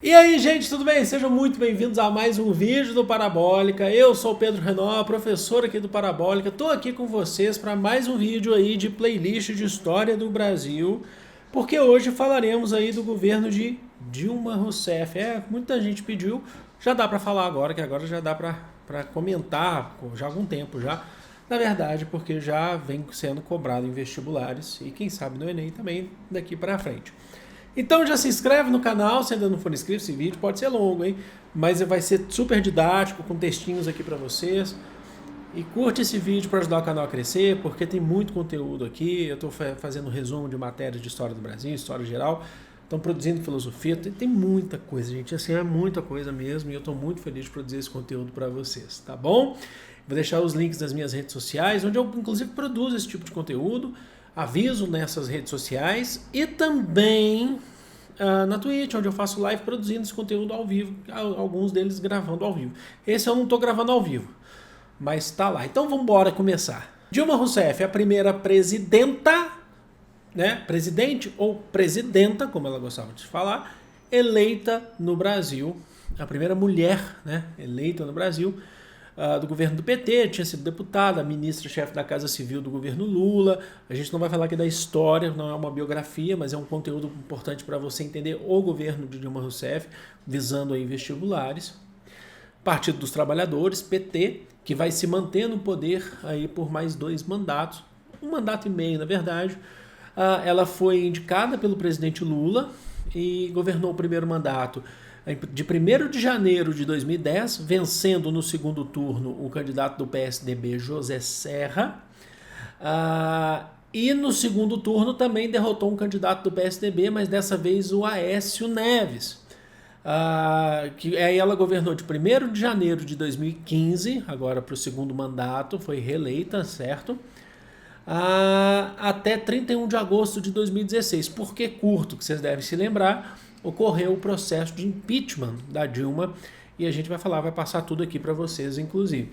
E aí, gente, tudo bem? Sejam muito bem-vindos a mais um vídeo do Parabólica. Eu sou o Pedro Renó, professor aqui do Parabólica. Estou aqui com vocês para mais um vídeo aí de playlist de história do Brasil, porque hoje falaremos aí do governo de Dilma Rousseff. Muita gente pediu, já dá para falar agora, que agora já dá para comentar, já há algum tempo já, na verdade, porque já vem sendo cobrado em vestibulares e quem sabe no Enem também daqui para frente. Então já se inscreve no canal, se ainda não for inscrito, esse vídeo pode ser longo, hein? Mas vai ser super didático, com textinhos aqui para vocês. E curte esse vídeo para ajudar o canal a crescer, porque tem muito conteúdo aqui. Eu estou fazendo resumo de matérias de história do Brasil, história geral. Estão produzindo filosofia, tem muita coisa, gente. Assim, é muita coisa mesmo e eu estou muito feliz de produzir esse conteúdo para vocês, tá bom? Vou deixar os links das minhas redes sociais, onde eu inclusive produzo esse tipo de conteúdo. Aviso nessas redes sociais e também na Twitch, onde eu faço live produzindo esse conteúdo ao vivo, alguns deles gravando ao vivo. Esse eu não estou gravando ao vivo, mas está lá. Então vamos embora começar. Dilma Rousseff é a primeira presidenta, né, presidente ou presidenta, como ela gostava de falar, eleita no Brasil, a primeira mulher, né, eleita no Brasil, do governo do PT, tinha sido deputada, ministra-chefe da Casa Civil do governo Lula. A gente não vai falar aqui da história, não é uma biografia, mas é um conteúdo importante para você entender o governo de Dilma Rousseff, visando aí vestibulares. Partido dos Trabalhadores, PT, que vai se manter no poder aí por mais 2 mandatos, um mandato e meio, na verdade. Ela foi indicada pelo presidente Lula e governou o primeiro mandato de 1º de janeiro de 2010, vencendo no segundo turno o candidato do PSDB, José Serra, e no segundo turno também derrotou um candidato do PSDB, mas dessa vez o Aécio Neves, que aí ela governou de 1º de janeiro de 2015, agora para o segundo mandato, foi reeleita, certo? Até 31 de agosto de 2016. Por que curto? Que vocês devem se lembrar, ocorreu o processo de impeachment da Dilma e a gente vai passar tudo aqui para vocês, inclusive.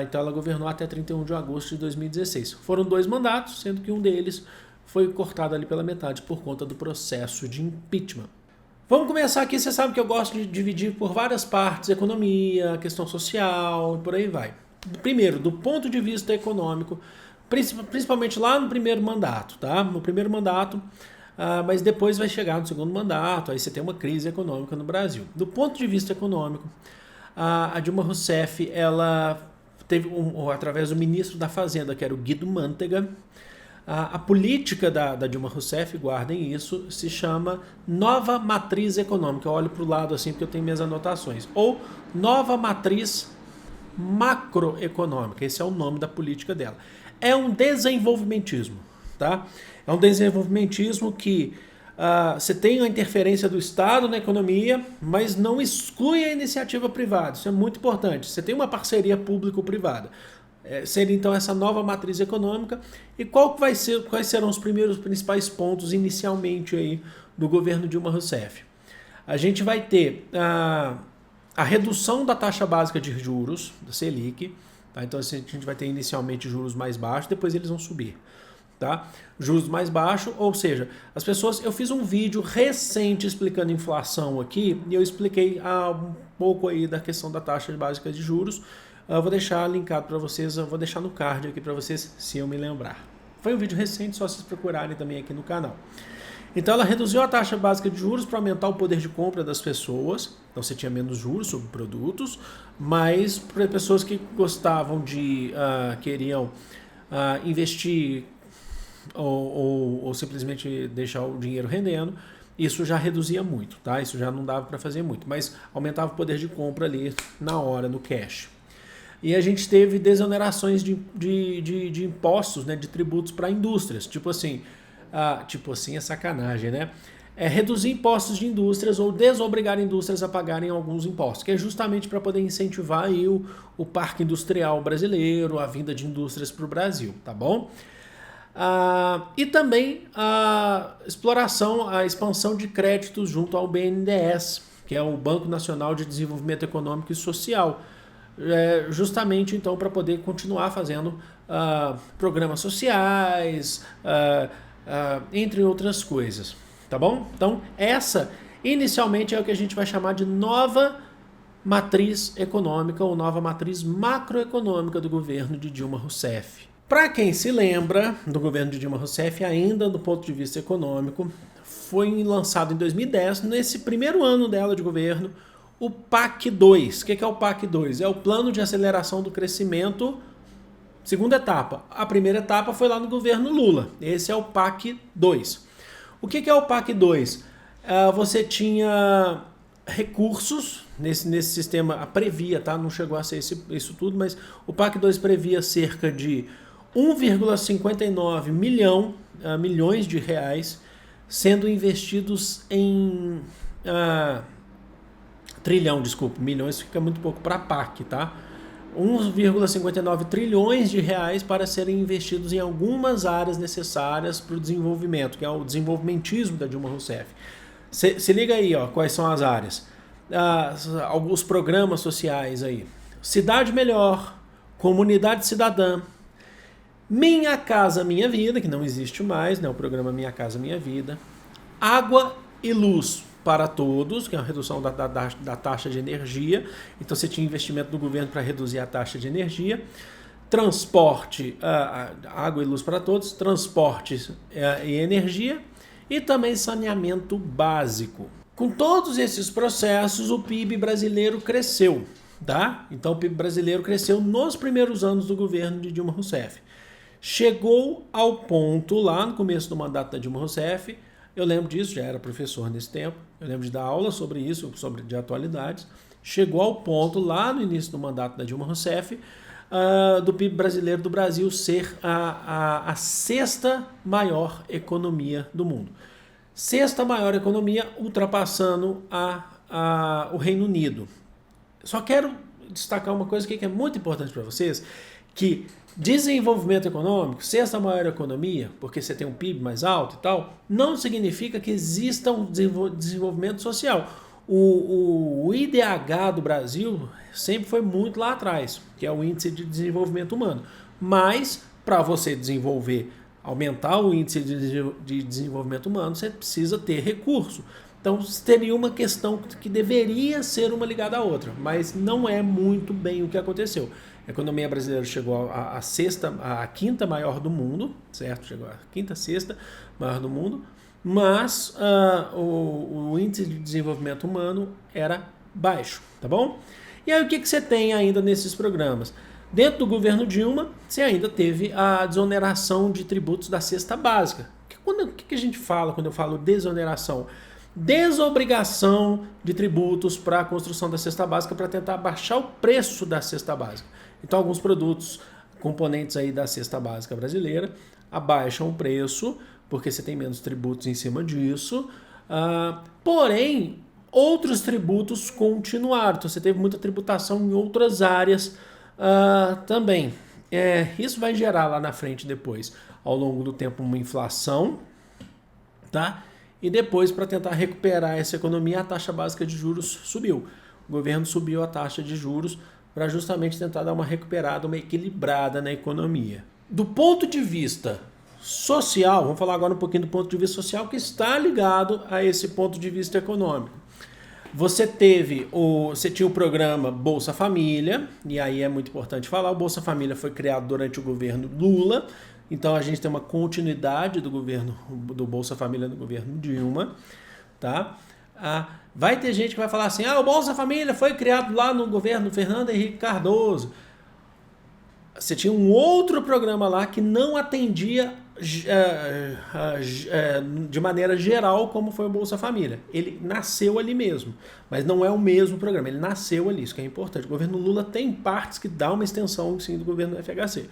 Então ela governou até 31 de agosto de 2016. Foram 2 mandatos, sendo que um deles foi cortado ali pela metade por conta do processo de impeachment. Vamos começar aqui, você sabe que eu gosto de dividir por várias partes, economia, questão social e por aí vai. Primeiro, do ponto de vista econômico, principalmente lá no primeiro mandato, tá? No primeiro mandato, mas depois vai chegar no segundo mandato, aí você tem uma crise econômica no Brasil. Do ponto de vista econômico, a Dilma Rousseff, ela teve, através do ministro da Fazenda, que era o Guido Mantega, a política da Dilma Rousseff, guardem isso, se chama Nova Matriz Econômica. Eu olho para o lado assim porque eu tenho minhas anotações. Ou Nova Matriz Macroeconômica, esse é o nome da política dela. É um desenvolvimentismo, tá? É um desenvolvimentismo que você tem a interferência do Estado na economia, mas não exclui a iniciativa privada. Isso é muito importante. Você tem uma parceria público-privada. Seria então essa nova matriz econômica. E quais serão os principais pontos inicialmente aí do governo Dilma Rousseff? A gente vai ter a redução da taxa básica de juros, da Selic. Tá? Então assim, a gente vai ter inicialmente juros mais baixos, depois eles vão subir. Tá? Juros mais baixos, ou seja, as pessoas... Eu fiz um vídeo recente explicando inflação aqui e eu expliquei um pouco aí da questão da taxa básica de juros. Eu vou deixar linkado para vocês, eu vou deixar no card aqui para vocês, se eu me lembrar. Foi um vídeo recente, só vocês procurarem também aqui no canal. Então ela reduziu a taxa básica de juros para aumentar o poder de compra das pessoas. Então você tinha menos juros sobre produtos, mas para pessoas que gostavam queriam investir ou simplesmente deixar o dinheiro rendendo, isso já reduzia muito, tá? Isso já não dava para fazer muito, mas aumentava o poder de compra ali na hora, no cash. E a gente teve desonerações de impostos, né, de tributos para indústrias, tipo assim é sacanagem, né? Reduzir impostos de indústrias ou desobrigar indústrias a pagarem alguns impostos, que é justamente para poder incentivar aí o parque industrial brasileiro, a vinda de indústrias para o Brasil, tá bom? E também a expansão de créditos junto ao BNDES, que é o Banco Nacional de Desenvolvimento Econômico e Social, justamente então para poder continuar fazendo programas sociais, entre outras coisas, tá bom? Então essa Inicialmente é o que a gente vai chamar de nova matriz econômica ou nova matriz macroeconômica do governo de Dilma Rousseff. Para quem se lembra do governo de Dilma Rousseff, ainda do ponto de vista econômico, foi lançado em 2010, nesse primeiro ano dela de governo, o PAC 2. O que é o PAC 2? É o Plano de Aceleração do Crescimento, segunda etapa. A primeira etapa foi lá no governo Lula. Esse é o PAC 2. O que é o PAC 2? Você tinha recursos nesse sistema, previa, tá? Não chegou a ser isso tudo, mas o PAC 2 previa cerca de 1,59 milhões de reais sendo investidos em milhões fica muito pouco para a PAC, tá? 1,59 trilhões de reais para serem investidos em algumas áreas necessárias para o desenvolvimento, que é o desenvolvimentismo da Dilma Rousseff. Se liga aí, ó, quais são as áreas. Alguns programas sociais aí. Cidade Melhor, Comunidade Cidadã, Minha Casa Minha Vida, que não existe mais, né? O programa Minha Casa Minha Vida. Água e Luz para Todos, que é uma redução da taxa de energia. Então você tinha investimento do governo para reduzir a taxa de energia. Transporte, água e luz para todos, transporte e energia, e também saneamento básico. Com todos esses processos, o PIB brasileiro cresceu, tá? Então o PIB brasileiro cresceu nos primeiros anos do governo de Dilma Rousseff. Chegou ao ponto, lá no começo do mandato da Dilma Rousseff, eu lembro disso, já era professor nesse tempo, eu lembro de dar aula sobre isso, de atualidades, chegou ao ponto, lá no início do mandato da Dilma Rousseff, do PIB brasileiro do Brasil ser a sexta maior economia do mundo. Sexta maior economia, ultrapassando o Reino Unido. Só quero destacar uma coisa aqui que é muito importante para vocês, que desenvolvimento econômico, sexta maior economia, porque você tem um PIB mais alto e tal, não significa que exista um desenvolvimento social. O IDH do Brasil sempre foi muito lá atrás, que é o Índice de Desenvolvimento Humano. Mas, para você aumentar o Índice de Desenvolvimento Humano, você precisa ter recurso. Então, teria uma questão que deveria ser uma ligada à outra, mas não é muito bem o que aconteceu. A economia brasileira chegou à quinta maior do mundo, certo? Chegou à quinta, sexta maior do mundo, mas o índice de desenvolvimento humano era baixo, tá bom? E aí o que você tem ainda nesses programas? Dentro do governo Dilma, você ainda teve a desoneração de tributos da cesta básica. O que a gente fala quando eu falo desoneração? Desobrigação de tributos para a construção da cesta básica para tentar baixar o preço da cesta básica. Então, alguns produtos, componentes aí da cesta básica brasileira, abaixam o preço, porque você tem menos tributos em cima disso. Porém, outros tributos continuaram. Então, você teve muita tributação em outras áreas também. Isso vai gerar lá na frente depois, ao longo do tempo, uma inflação, tá? E depois, para tentar recuperar essa economia, a taxa básica de juros subiu. O governo subiu a taxa de juros para justamente tentar dar uma recuperada, uma equilibrada na economia. Do ponto de vista social, vamos falar agora um pouquinho do ponto de vista social, que está ligado a esse ponto de vista econômico. Você tinha o programa Bolsa Família, e aí é muito importante falar, o Bolsa Família foi criado durante o governo Lula, então a gente tem uma continuidade do Bolsa Família no governo Dilma, tá? Vai ter gente que vai falar assim, o Bolsa Família foi criado lá no governo Fernando Henrique Cardoso. Você tinha um outro programa lá que não atendia de maneira geral como foi o Bolsa Família. Ele nasceu ali mesmo, mas não é o mesmo programa, ele nasceu ali, isso que é importante. O governo Lula tem partes que dá uma extensão sim, do governo do FHC.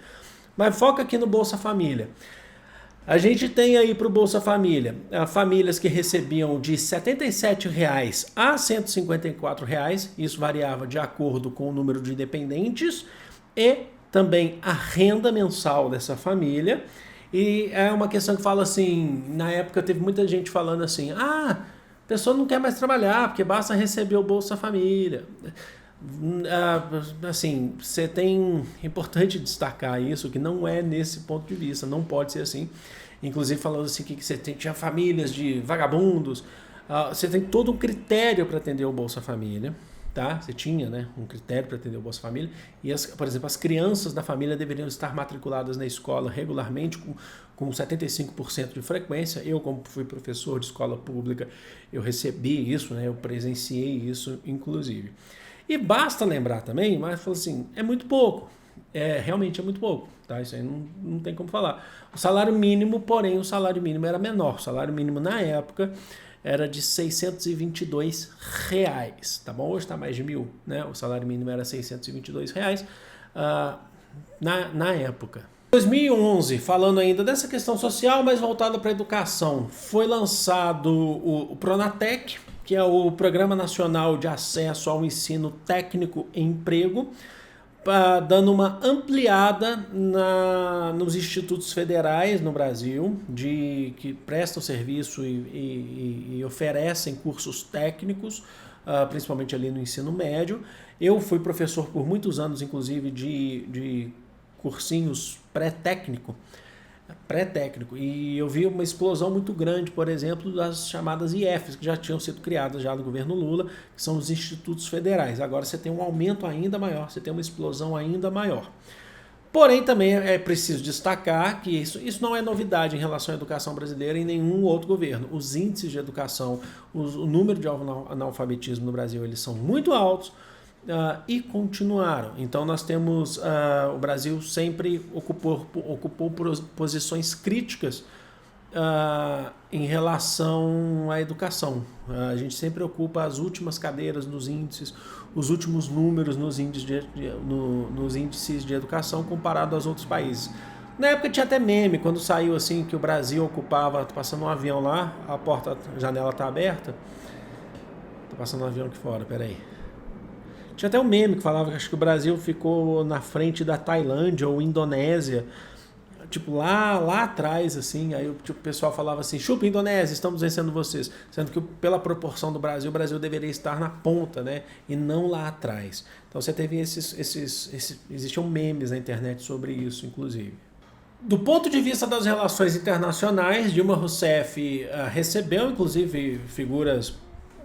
Mas foca aqui no Bolsa Família. A gente tem aí para o Bolsa Família famílias que recebiam de R$ 77,00 a R$ 154,00, isso variava de acordo com o número de dependentes e também a renda mensal dessa família. E é uma questão que fala assim, na época teve muita gente falando assim, a pessoa não quer mais trabalhar porque basta receber o Bolsa Família. Assim, é importante destacar isso, que não é nesse ponto de vista, não pode ser assim. Inclusive falando assim que você tinha famílias de vagabundos, Você tem todo um critério para atender o Bolsa Família. Tá? Você tinha, né, um critério para atender o Bolsa Família e, por exemplo, as crianças da família deveriam estar matriculadas na escola regularmente com 75% de frequência. Eu, como fui professor de escola pública, eu recebi isso, né, eu presenciei isso, inclusive. E basta lembrar também, mas falou assim, é muito pouco, realmente é muito pouco, tá? Isso aí não tem como falar. O salário mínimo, porém, o salário mínimo era menor. O salário mínimo na época era de R$622, tá bom? Hoje está mais de 1.000, né? O salário mínimo era R$622 na época. Em 2011, falando ainda dessa questão social, mas voltada para a educação, foi lançado o Pronatec, que é o Programa Nacional de Acesso ao Ensino Técnico e Emprego, dando uma ampliada nos institutos federais no Brasil, que prestam serviço e oferecem cursos técnicos, principalmente ali no ensino médio. Eu fui professor por muitos anos, inclusive, de cursinhos pré-técnico, e eu vi uma explosão muito grande, por exemplo, das chamadas IFs, que já tinham sido criadas já no governo Lula, que são os institutos federais. Agora você tem um aumento ainda maior, você tem uma explosão ainda maior. Porém, também é preciso destacar que isso não é novidade em relação à educação brasileira em nenhum outro governo. Os índices de educação, o número de analfabetismo no Brasil, eles são muito altos, e continuaram. Então nós temos, o Brasil sempre ocupou posições críticas em relação à educação. A gente sempre ocupa as últimas cadeiras nos índices, os últimos números nos índices de educação comparado aos outros países. Na época tinha até meme, quando saiu assim que o Brasil ocupava, tô passando um avião lá, a janela tá aberta, tô passando um avião aqui fora, peraí. Tinha até um meme que falava que acho que o Brasil ficou na frente da Tailândia ou Indonésia, tipo lá atrás, assim, aí o pessoal falava assim, chupa Indonésia, estamos vencendo vocês, sendo que pela proporção do Brasil, o Brasil deveria estar na ponta, né, e não lá atrás. Então você teve existiam memes na internet sobre isso, inclusive. Do ponto de vista das relações internacionais, Dilma Rousseff recebeu, inclusive, figuras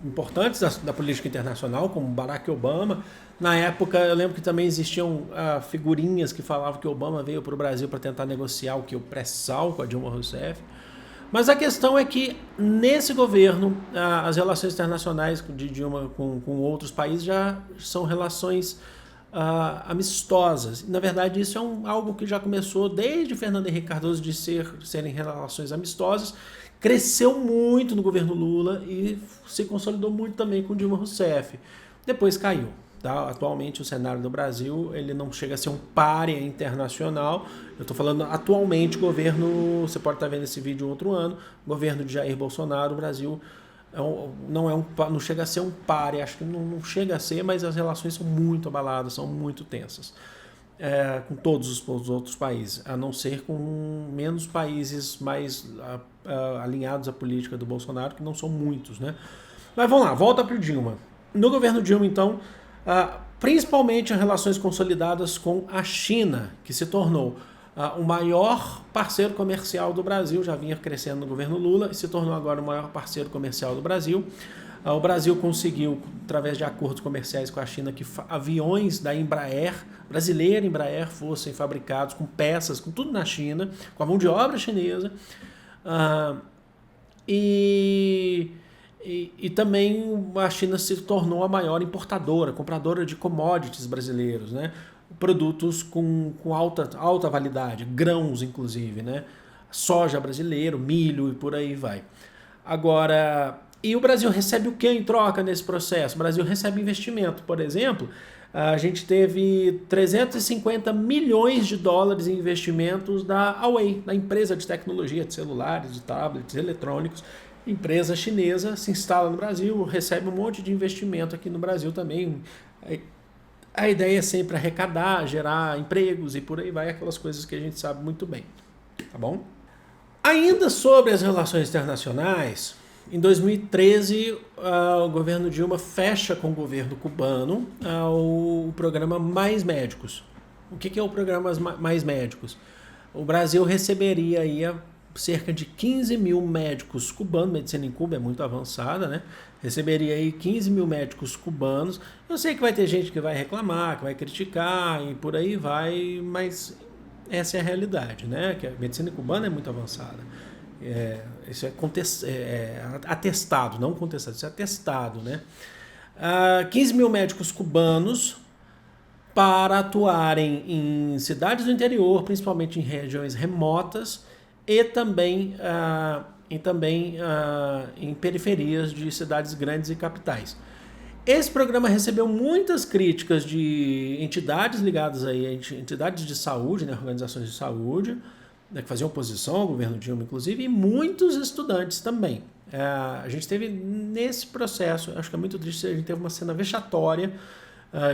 importantes da política internacional, como Barack Obama. Na época, eu lembro que também existiam figurinhas que falavam que Obama veio para o Brasil para tentar negociar o pré-sal com a Dilma Rousseff. Mas a questão é que, nesse governo, as relações internacionais de Dilma com outros países já são relações amistosas. Na verdade, isso é algo que já começou desde Fernando Henrique Cardoso de serem relações amistosas. Cresceu muito no governo Lula e se consolidou muito também com Dilma Rousseff. Depois caiu. Tá? Atualmente o cenário do Brasil ele não chega a ser um pária internacional. Eu estou falando atualmente governo, você pode estar vendo esse vídeo outro ano, governo de Jair Bolsonaro, o Brasil não chega a ser um pária, acho que não chega a ser, mas as relações são muito abaladas, são muito tensas. Com todos os outros países, a não ser com menos países mais alinhados à política do Bolsonaro, que não são muitos, né? Mas vamos lá, volta para o Dilma. No governo Dilma, então, principalmente as relações consolidadas com a China, que se tornou o maior parceiro comercial do Brasil, já vinha crescendo no governo Lula e se tornou agora o maior parceiro comercial do Brasil. O Brasil conseguiu, através de acordos comerciais com a China, que aviões da Embraer, brasileira Embraer, fossem fabricados com peças, com tudo na China, com a mão de obra chinesa. E também a China se tornou a maior importadora, compradora de commodities brasileiros, né? Produtos com alta validade, grãos inclusive, né? Soja brasileiro, milho e por aí vai. Agora... E o Brasil recebe o que em troca nesse processo? O Brasil recebe investimento. Por exemplo, a gente teve 350 milhões de dólares em investimentos da Huawei, da empresa de tecnologia de celulares, de tablets, eletrônicos. Empresa chinesa se instala no Brasil, recebe um monte de investimento aqui no Brasil também. A ideia é sempre arrecadar, gerar empregos e por aí vai, aquelas coisas que a gente sabe muito bem. Tá bom? Ainda sobre as relações internacionais... Em 2013, o governo Dilma fecha com o governo cubano o programa Mais Médicos. O que é o programa Mais Médicos? O Brasil receberia aí cerca de 15 mil médicos cubanos. Medicina em Cuba é muito avançada, né? Receberia aí 15 mil médicos cubanos. Eu sei que vai ter gente que vai reclamar, que vai criticar e por aí vai, mas essa é a realidade, né? Que a medicina cubana é muito avançada. Isso é atestado, não contestado, isso é atestado, né? 15 mil médicos cubanos para atuarem em cidades do interior, principalmente em regiões remotas e também, em periferias de cidades grandes e capitais. Esse programa recebeu muitas críticas de entidades ligadas a entidades de saúde, né, organizações de saúde, né, que faziam oposição ao governo Dilma, inclusive, e muitos estudantes também. A gente teve nesse processo, acho que é muito triste, a gente teve uma cena vexatória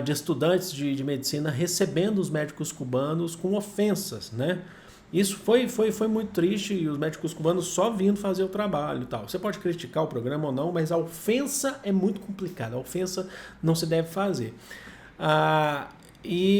de estudantes de medicina recebendo os médicos cubanos com ofensas, né? Isso foi muito triste e os médicos cubanos só vindo fazer o trabalho e tal. Você pode criticar o programa ou não, mas a ofensa é muito complicada. A ofensa não se deve fazer.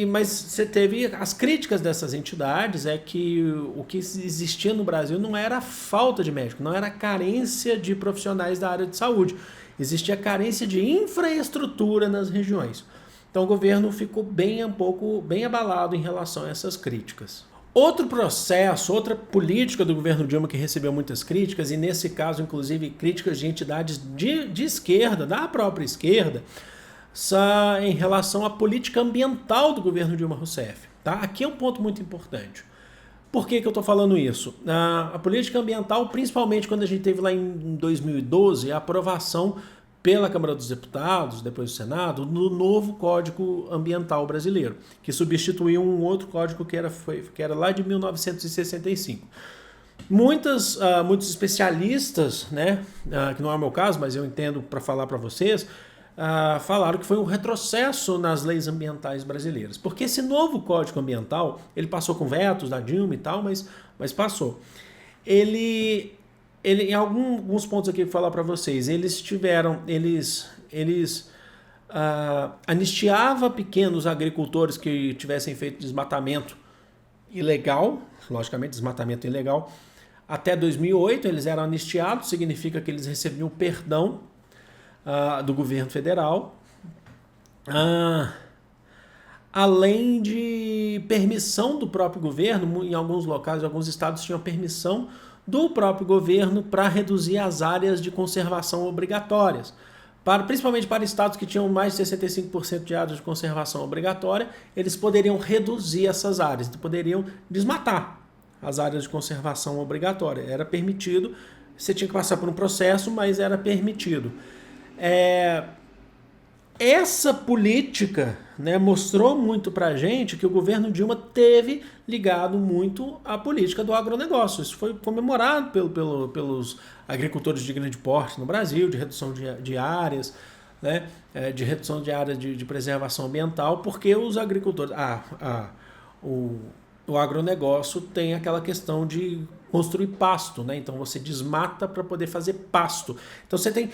Mas você teve as críticas dessas entidades, é que o que existia no Brasil não era a falta de médico, não era a carência de profissionais da área de saúde. Existia carência de infraestrutura nas regiões. Então o governo ficou bem abalado em relação a essas críticas. Outro processo, outra política do governo Dilma que recebeu muitas críticas, e nesse caso, inclusive, críticas de entidades de esquerda, da própria esquerda, em relação à política ambiental do governo Dilma Rousseff. Tá? Aqui é um ponto muito importante. Por que eu estou falando isso? A política ambiental, principalmente quando a gente teve lá em 2012 a aprovação pela Câmara dos Deputados, depois do Senado, do novo Código Ambiental Brasileiro, que substituiu um outro código que era lá de 1965. Muitos especialistas, né, que não é o meu caso, mas eu entendo para falar para vocês, falaram que foi um retrocesso nas leis ambientais brasileiras. Porque esse novo Código Ambiental, ele passou com vetos da Dilma e tal, mas passou. Ele em alguns pontos aqui que eu vou falar para vocês, eles anistiava pequenos agricultores que tivessem feito desmatamento ilegal, logicamente desmatamento ilegal, até 2008 eles eram anistiados, significa que eles recebiam perdão do governo federal, além de permissão do próprio governo. Em alguns locais, alguns estados tinham permissão do próprio governo para reduzir as áreas de conservação obrigatórias. Principalmente para estados que tinham mais de 65% de áreas de conservação obrigatória, eles poderiam reduzir essas áreas, poderiam desmatar as áreas de conservação obrigatória. Era permitido, você tinha que passar por um processo, mas era permitido. Essa política, né, mostrou muito para a gente que o governo Dilma teve ligado muito à política do agronegócio. Isso foi comemorado pelos agricultores de grande porte no Brasil, de redução de áreas, né, de redução de áreas de preservação ambiental, porque os agricultores... O agronegócio tem aquela questão de construir pasto, né? Então você desmata para poder fazer pasto. Então você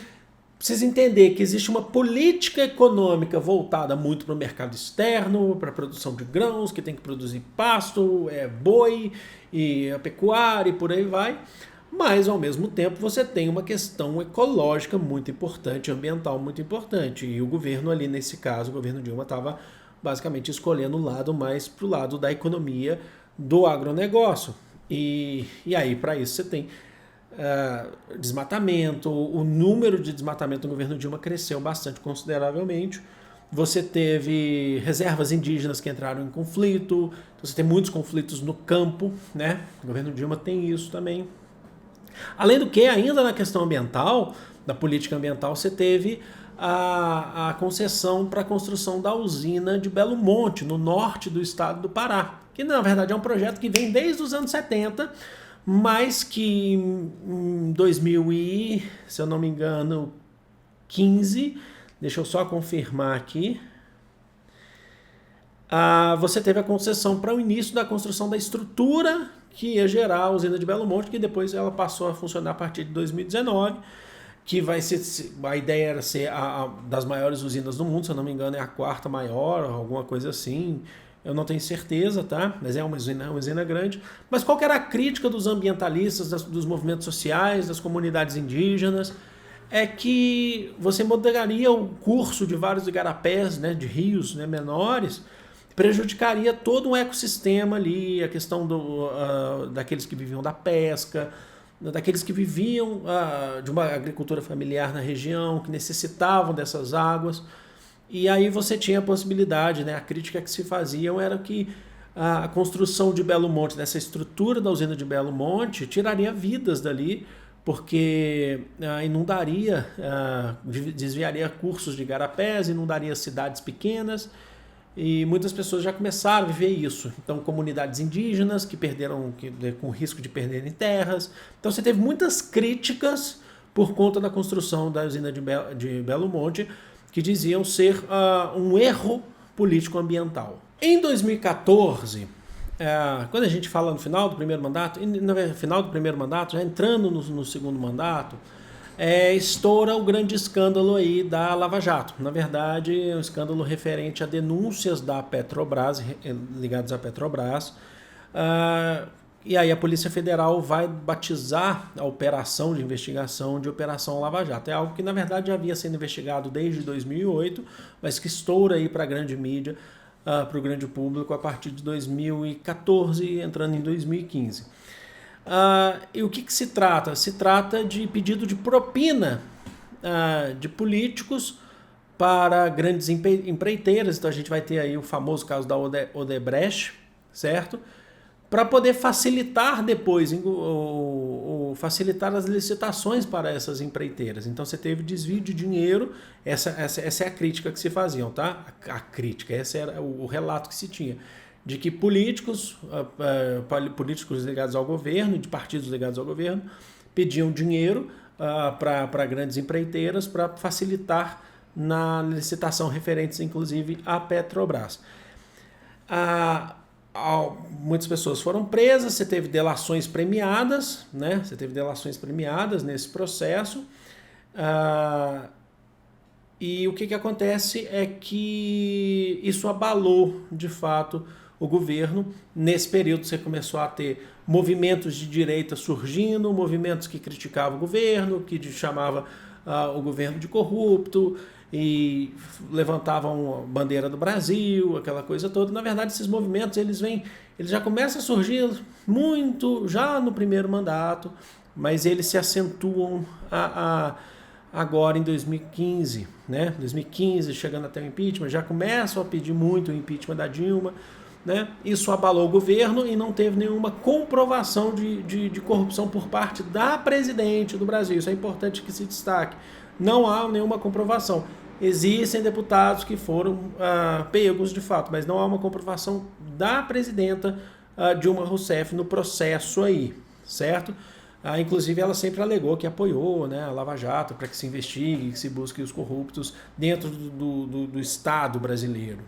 precisa entender que existe uma política econômica voltada muito para o mercado externo, para a produção de grãos, que tem que produzir pasto, boi e a pecuária e por aí vai. Mas, ao mesmo tempo, você tem uma questão ecológica muito importante, ambiental muito importante. E o governo ali, nesse caso, o governo Dilma estava basicamente escolhendo o lado mais para o lado da economia do agronegócio. E aí, para isso, você tem desmatamento. O número de desmatamento no governo Dilma cresceu bastante consideravelmente. Você teve reservas indígenas que entraram em conflito. Então você tem muitos conflitos no campo, né? O governo Dilma tem isso também. Além do que, ainda na questão ambiental, da política ambiental, você teve a concessão para a construção da usina de Belo Monte, no norte do estado do Pará, que na verdade é um projeto que vem desde os anos 70, mas que em 2000 se eu não me engano, 15, deixa eu só confirmar aqui, você teve a concessão para o início da construção da estrutura que ia gerar a usina de Belo Monte, que depois ela passou a funcionar a partir de 2019, que vai ser, a ideia era ser das maiores usinas do mundo, se eu não me engano é a quarta maior, alguma coisa assim. eu não tenho certeza, tá? Mas é uma usina grande. Mas qual que era a crítica dos ambientalistas, dos movimentos sociais, das comunidades indígenas? É que você moderaria o curso de vários igarapés, né, de rios, né, menores, prejudicaria todo um ecossistema ali, a questão daqueles que viviam da pesca, daqueles que viviam de uma agricultura familiar na região, que necessitavam dessas águas. E aí você tinha a possibilidade, né, a crítica que se faziam era que a construção de Belo Monte, dessa estrutura da usina de Belo Monte, tiraria vidas dali, porque inundaria, desviaria cursos de igarapés, inundaria cidades pequenas, e muitas pessoas já começaram a viver isso. Então, comunidades indígenas que perderam, com risco de perderem terras. Então, você teve muitas críticas por conta da construção da usina de Belo Monte, que diziam ser um erro político-ambiental. Em 2014, quando a gente fala no final do primeiro mandato, já entrando no segundo mandato, estoura o grande escândalo aí da Lava Jato. Na verdade, é um escândalo referente a denúncias da Petrobras, ligadas à Petrobras. E aí a Polícia Federal vai batizar a operação de investigação de Operação Lava Jato. É algo que, na verdade, já havia sido investigado desde 2008, mas que estoura aí para a grande mídia, para o grande público, a partir de 2014, entrando em 2015. E o que se trata? Se trata de pedido de propina de políticos para grandes empreiteiras. Então a gente vai ter aí o famoso caso da Odebrecht, certo? Para poder facilitar depois, facilitar as licitações para essas empreiteiras. Então você teve desvio de dinheiro, essa é a crítica que se faziam, tá? A crítica, esse era o relato que se tinha, de que políticos ligados ao governo, de partidos ligados ao governo, pediam dinheiro para grandes empreiteiras para facilitar na licitação referentes, inclusive, à Petrobras. Muitas pessoas foram presas, você teve delações premiadas, né? Você teve delações premiadas nesse processo. E o que acontece é que isso abalou, de fato, o governo. Nesse período você começou a ter movimentos de direita surgindo, movimentos que criticavam o governo, que chamavam o governo de corrupto e levantavam bandeira do Brasil, aquela coisa toda. Na verdade, esses movimentos eles já começam a surgir muito já no primeiro mandato, mas eles se acentuam agora em 2015, né? 2015, chegando até o impeachment, já começam a pedir muito o impeachment da Dilma, né? Isso abalou o governo e não teve nenhuma comprovação de corrupção por parte da presidente do Brasil. Isso é importante que se destaque. Não há nenhuma comprovação. Existem deputados que foram pegos de fato, mas não há uma comprovação da presidenta Dilma Rousseff no processo aí, certo? Inclusive ela sempre alegou que apoiou, né, a Lava Jato para que se investigue, que se busque os corruptos dentro do Estado brasileiro.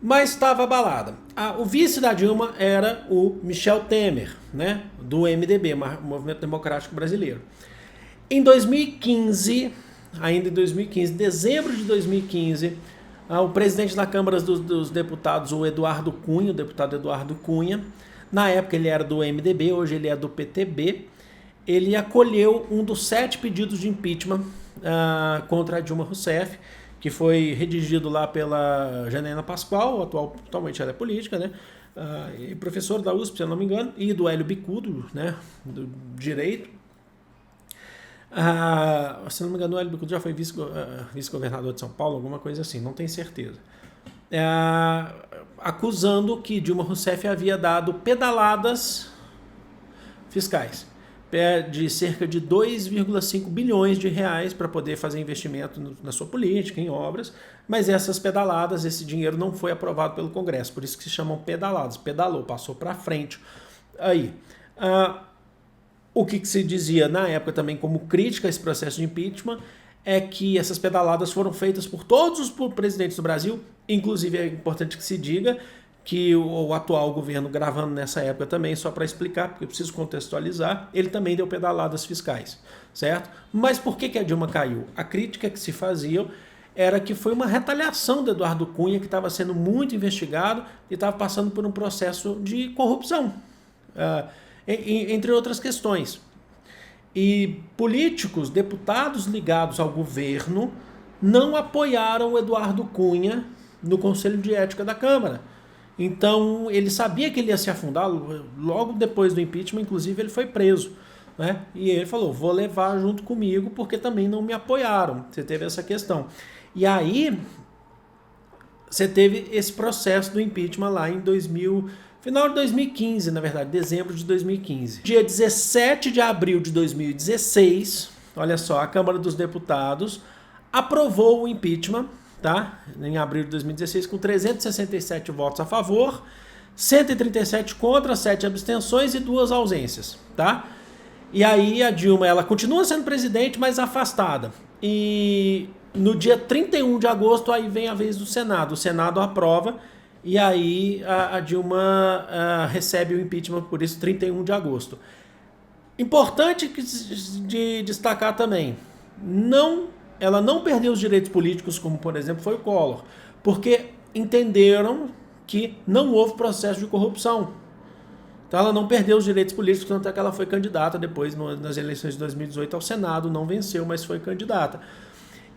Mas estava abalada. O vice da Dilma era o Michel Temer, né, do MDB, Movimento Democrático Brasileiro. Em 2015, ainda em 2015, dezembro de 2015, o presidente da Câmara dos Deputados, o deputado Eduardo Cunha, na época ele era do MDB, hoje ele é do PTB, ele acolheu um dos 7 pedidos de impeachment contra a Dilma Rousseff, que foi redigido lá pela Janaína Pascoal, atualmente ela é política, né? Professor da USP, se eu não me engano, e do Hélio Bicudo, né? Do Direito. Se não me engano, o Hélio Bicudo já foi vice-governador de São Paulo, alguma coisa assim, não tenho certeza. Acusando que Dilma Rousseff havia dado pedaladas fiscais de cerca de 2,5 bilhões de reais para poder fazer investimento na sua política, em obras, mas essas pedaladas, esse dinheiro não foi aprovado pelo Congresso, por isso que se chamam pedaladas, pedalou, passou para frente. Aí, o que se dizia na época também como crítica a esse processo de impeachment é que essas pedaladas foram feitas por todos os presidentes do Brasil, inclusive é importante que se diga que o atual governo, gravando nessa época também, só para explicar, porque eu preciso contextualizar, ele também deu pedaladas fiscais, certo? Mas por que a Dilma caiu? A crítica que se fazia era que foi uma retaliação do Eduardo Cunha, que estava sendo muito investigado e estava passando por um processo de corrupção, entre outras questões. E políticos, deputados ligados ao governo, não apoiaram o Eduardo Cunha no Conselho de Ética da Câmara. Então, ele sabia que ele ia se afundar, logo depois do impeachment, inclusive, ele foi preso. Né? E ele falou, vou levar junto comigo, porque também não me apoiaram. Você teve essa questão. E aí, você teve esse processo do impeachment lá em final de 2015, na verdade, dezembro de 2015. Dia 17 de abril de 2016, olha só, a Câmara dos Deputados aprovou o impeachment, tá? Em abril de 2016, com 367 votos a favor, 137 contra, 7 abstenções e 2 ausências, tá? E aí a Dilma, ela continua sendo presidente, mas afastada. E no dia 31 de agosto, aí vem a vez do Senado. O Senado aprova e aí a Dilma recebe o impeachment, por isso 31 de agosto. Importante de destacar também, ela não perdeu os direitos políticos, como por exemplo foi o Collor, porque entenderam que não houve processo de corrupção. Então ela não perdeu os direitos políticos, tanto é que ela foi candidata depois nas eleições de 2018 ao Senado, não venceu, mas foi candidata.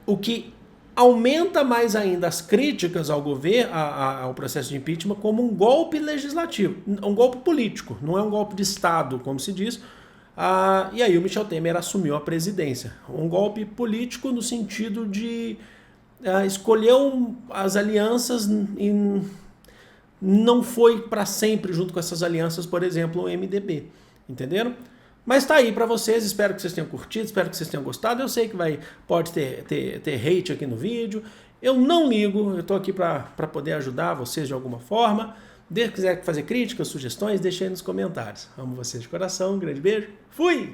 O que aumenta mais ainda as críticas ao governo, ao processo de impeachment, como um golpe legislativo, um golpe político, não é um golpe de Estado, como se diz. E aí o Michel Temer assumiu a presidência. Um golpe político no sentido de escolher as alianças e não foi para sempre junto com essas alianças, por exemplo, o MDB. Entenderam? Mas tá aí para vocês, espero que vocês tenham curtido, espero que vocês tenham gostado. Eu sei que pode ter hate aqui no vídeo, eu não ligo, eu tô aqui para poder ajudar vocês de alguma forma. Se quiser fazer críticas, sugestões, deixe aí nos comentários. Amo vocês de coração, um grande beijo, fui!